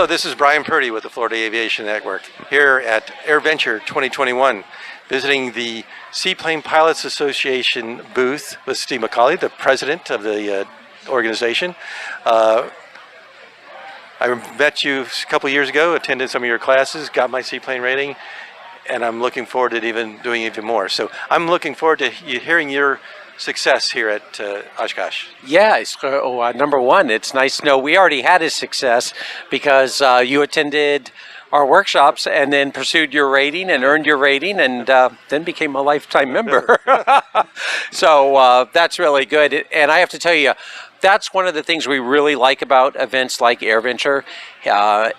Hello, this is Brian Purdy with the Florida Aviation Network here at Air Venture 2021, visiting the Seaplane Pilots Association booth with Steve McCaughey, the president of the organization. I met you a couple years ago, attended some of your classes, got my seaplane rating, and I'm looking forward to doing even more. So I'm looking forward to hearing your success here at Oshkosh. Yeah, so, number one, it's nice to know we already had a success because you attended our workshops and then pursued your rating and earned your rating and then became a lifetime member. So that's really good. And I have to tell you, that's one of the things we really like about events like Air Venture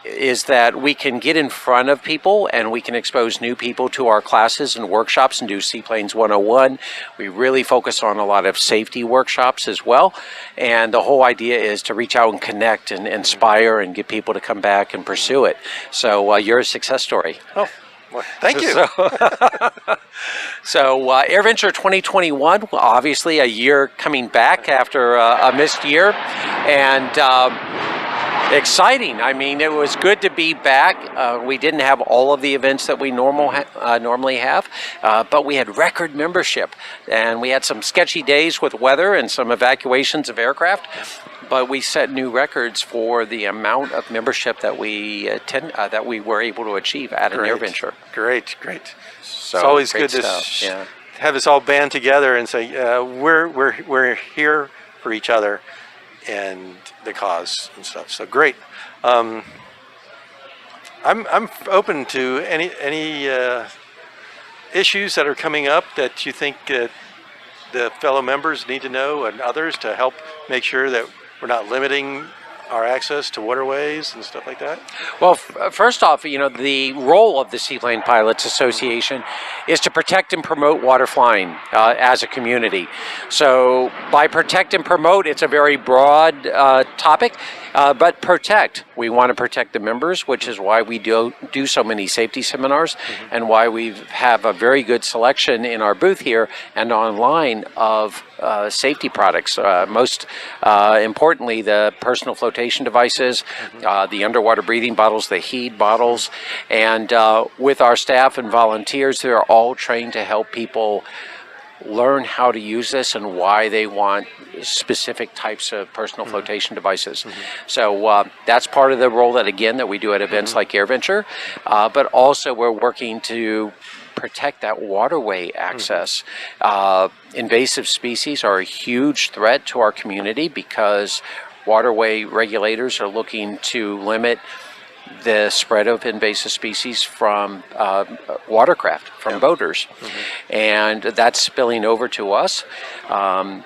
is that we can get in front of people and we can expose new people to our classes and workshops and do Seaplanes 101. We really focus on a lot of safety workshops as well. And the whole idea is to reach out and connect and inspire and get people to come back and pursue it. So you're a success story. Oh. Well, thank you. So Air Venture 2021, obviously a year coming back after a missed year, and exciting. I mean, it was good to be back. We didn't have all of the events that we normally have, but we had record membership, and we had some sketchy days with weather and some evacuations of aircraft. But we set new records for the amount of membership that we were able to achieve at an Air Venture. Great. So it's always good to have us all band together and say we're here for each other and the cause and stuff. So great. I'm open to any issues that are coming up that you think the fellow members need to know and others to help make sure that we're not limiting our access to waterways and stuff like that? Well, first off, the role of the Seaplane Pilots Association is to protect and promote water flying as a community. So by protect and promote, it's a very broad topic, but protect. We want to protect the members, which is why we do so many safety seminars and why we have a very good selection in our booth here and online of safety products. Most importantly, the personal flotation devices, the underwater breathing bottles, the HEAD bottles, and with our staff and volunteers, they're all trained to help people learn how to use this and why they want specific types of personal flotation devices. So that's part of the role that we do at events like Air Venture, but also we're working to protect that waterway access. Invasive species are a huge threat to our community because waterway regulators are looking to limit the spread of invasive species from watercraft, from boaters. And that's spilling over to us.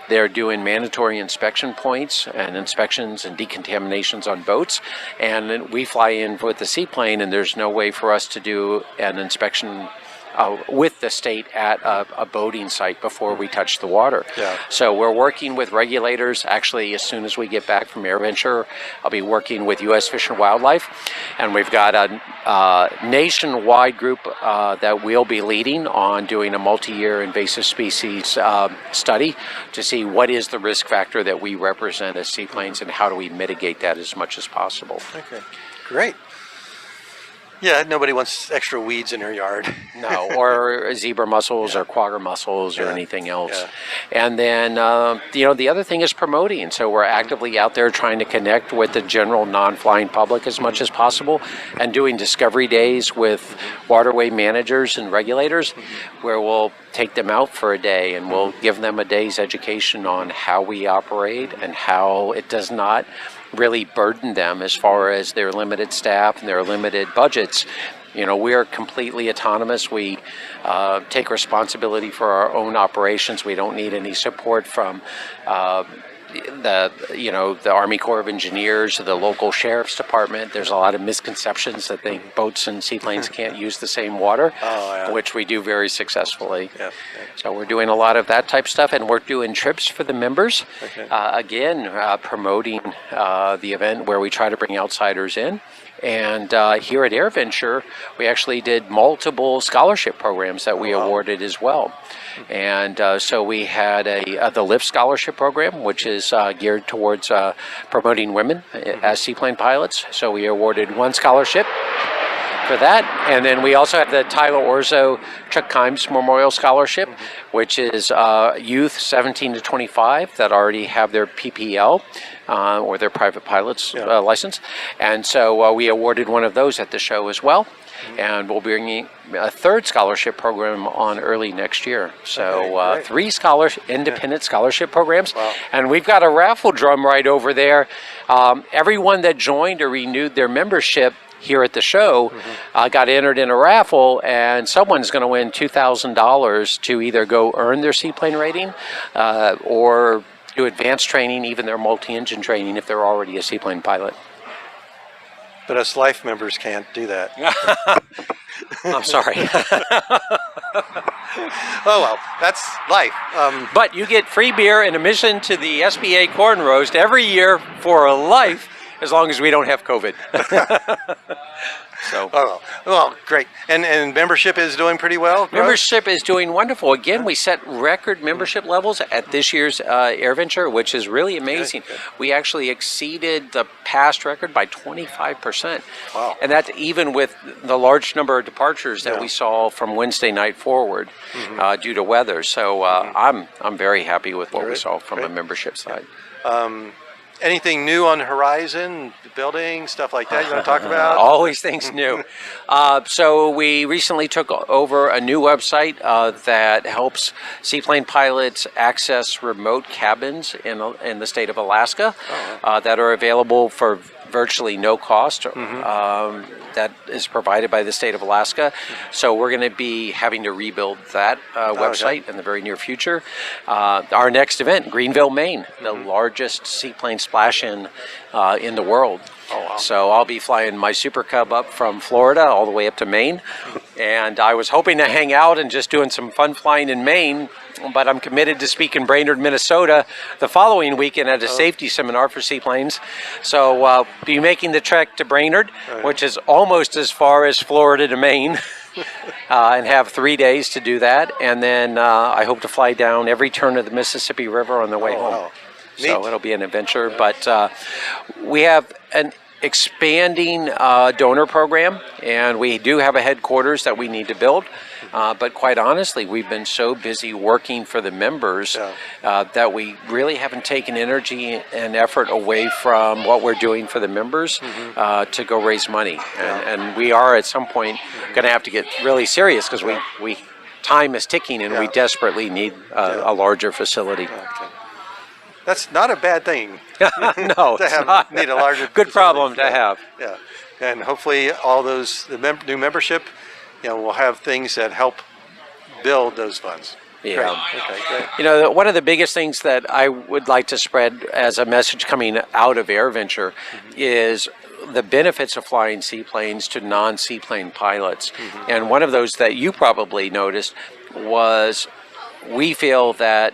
They're doing mandatory inspection points and inspections and decontaminations on boats. And we fly in with the seaplane and there's no way for us to do an inspection with the state at a boating site before we touch the water. So we're working with regulators. Actually, as soon as we get back from Air Venture, I'll be working with U.S. Fish and Wildlife, and we've got a nationwide group that we'll be leading on doing a multi-year invasive species study to see what is the risk factor that we represent as seaplanes and how do we mitigate that as much as possible. Okay, great. Yeah, nobody wants extra weeds in their yard. No, or zebra mussels or quagga mussels or anything else. And then, the other thing is promoting. So we're actively out there trying to connect with the general non-flying public as much as possible and doing discovery days with waterway managers and regulators where we'll take them out for a day and we'll give them a day's education on how we operate and how it does not really burden them as far as their limited staff and their limited budgets. We are completely autonomous. We take responsibility for our own operations. We don't need any support from the Army Corps of Engineers, the local sheriff's department. There's a lot of misconceptions that think boats and seaplanes can't use the same water, which we do very successfully. So we're doing a lot of that type stuff, and we're doing trips for the members. Again, promoting the event where we try to bring outsiders in. And here at Air Venture, we actually did multiple scholarship programs that we awarded as well. And so we had the LIFT scholarship program, which is geared towards promoting women as seaplane pilots. So we awarded one scholarship for that. And then we also have the Tyler Orzo Chuck Kimes Memorial Scholarship, which is youth 17 to 25 that already have their PPL or their private pilot's license. And so we awarded one of those at the show as well. And we'll be bringing a third scholarship program on early next year. So three independent scholarship programs. Wow. And we've got a raffle drum right over there. Everyone that joined or renewed their membership here at the show got entered in a raffle, and someone's going to win $2,000 to either go earn their seaplane rating or do advanced training, even their multi-engine training if they're already a seaplane pilot. But us life members can't do that. I'm sorry. Oh, well, that's life. But you get free beer and admission to the SBA Corn Roast every year for life, as long as we don't have COVID. So. Oh, well, great. And membership is doing pretty well? Membership is doing wonderful. Again, we set record membership levels at this year's Air Venture, which is really amazing. Good. We actually exceeded the past record by 25%. Wow. And that's even with the large number of departures that we saw from Wednesday night forward due to weather. So I'm very happy with what we saw from a membership side. Anything new on the horizon, building, stuff like that you want to talk about? Always things new. So we recently took over a new website that helps seaplane pilots access remote cabins in the state of Alaska that are available for virtually no cost. That is provided by the state of Alaska. So we're going to be having to rebuild that website in the very near future. Our next event, Greenville, Maine, the largest seaplane splash-in in the world. Oh, wow. So I'll be flying my Super Cub up from Florida all the way up to Maine. And I was hoping to hang out and just doing some fun flying in Maine, but I'm committed to speak in Brainerd, Minnesota the following weekend at a safety seminar for seaplanes. So be making the trek to Brainerd, which is almost as far as Florida to Maine, and have 3 days to do that. And then I hope to fly down every turn of the Mississippi River on the way home. Wow. So it'll be an adventure, but we have an expanding donor program, and we do have a headquarters that we need to build. But quite honestly, we've been so busy working for the members that we really haven't taken energy and effort away from what we're doing for the members to go raise money. And we are at some point going to have to get really serious because we time is ticking, and we desperately need a larger facility. Okay. That's not a bad thing. No, need a larger good problem facility. to have. Yeah, and hopefully all those new membership, will have things that help build those funds. Yeah. Great. Okay, great. One of the biggest things that I would like to spread as a message coming out of Air Venture is the benefits of flying seaplanes to non-seaplane pilots. And one of those that you probably noticed was we feel that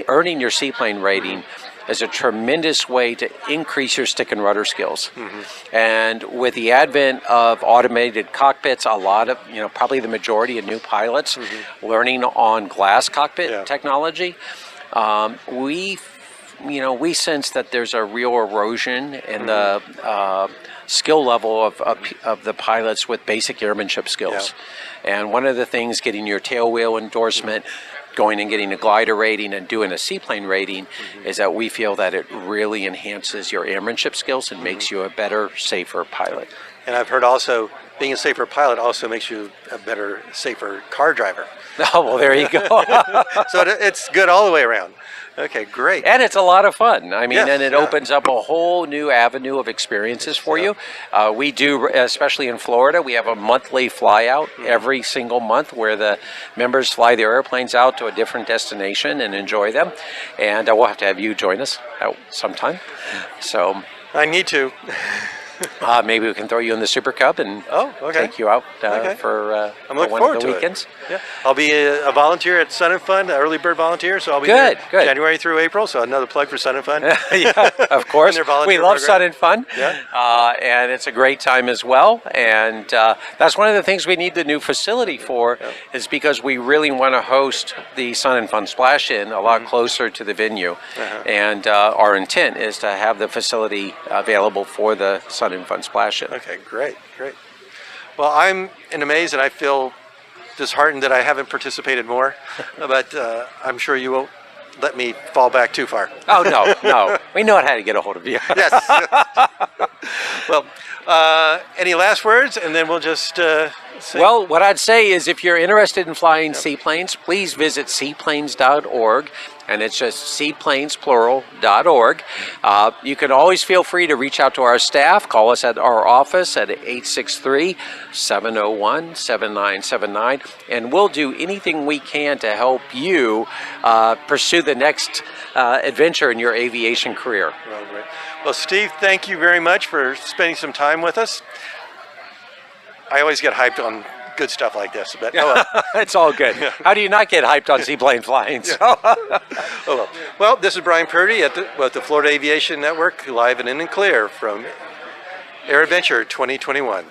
earning your seaplane rating is a tremendous way to increase your stick and rudder skills. And with the advent of automated cockpits, a lot of, probably the majority of new pilots learning on glass cockpit technology, we sense that there's a real erosion in the skill level of the pilots with basic airmanship skills. And one of the things, getting your tail wheel endorsement, going and getting a glider rating and doing a seaplane rating, is that we feel that it really enhances your airmanship skills and makes you a better, safer pilot. And I've heard also being a safer pilot also makes you a better, safer car driver. Oh, well, there you go. So it's good all the way around. Okay, great. And it's a lot of fun. I mean, and it yeah. opens up a whole new avenue of experiences for you. We do, especially in Florida, we have a monthly fly out every single month where the members fly their airplanes out to a different destination and enjoy them. And we'll have to have you join us out sometime. So I need to. Maybe we can throw you in the Super Cub and Oh, okay. take you out Okay. for I'm looking one forward of the to weekends. it. Yeah, I'll be a volunteer at Sun and Fun, early bird volunteer. So I'll be Good, there good. January through April. So another plug for Sun and Fun. Yeah, of course. their We volunteer love program. Sun and Fun, Yeah. and it's a great time as well. And that's one of the things we need the new facility for, is because we really want to host the Sun and Fun Splash-In a lot closer to the venue. And our intent is to have the facility available for the Sun and Fun Splash-In. Okay, great, great. Well, I'm in a maze and I feel disheartened that I haven't participated more, but I'm sure you won't let me fall back too far. Oh, no. We know how to get a hold of you. Yes. Well, any last words, and then we'll just say. Well, what I'd say is if you're interested in flying seaplanes, please visit seaplanes.org, and it's just seaplanes.org. You can always feel free to reach out to our staff. Call us at our office at 863-701-7979, and we'll do anything we can to help you pursue the next adventure in your aviation career. Well, great. Well, Steve, thank you very much for spending some time with us. I always get hyped on good stuff like this, but oh well. It's all good. How do you not get hyped on seaplane flying? Oh well. Well, this is Brian Purdy with the Florida Aviation Network, live and in and clear from Air Venture 2021.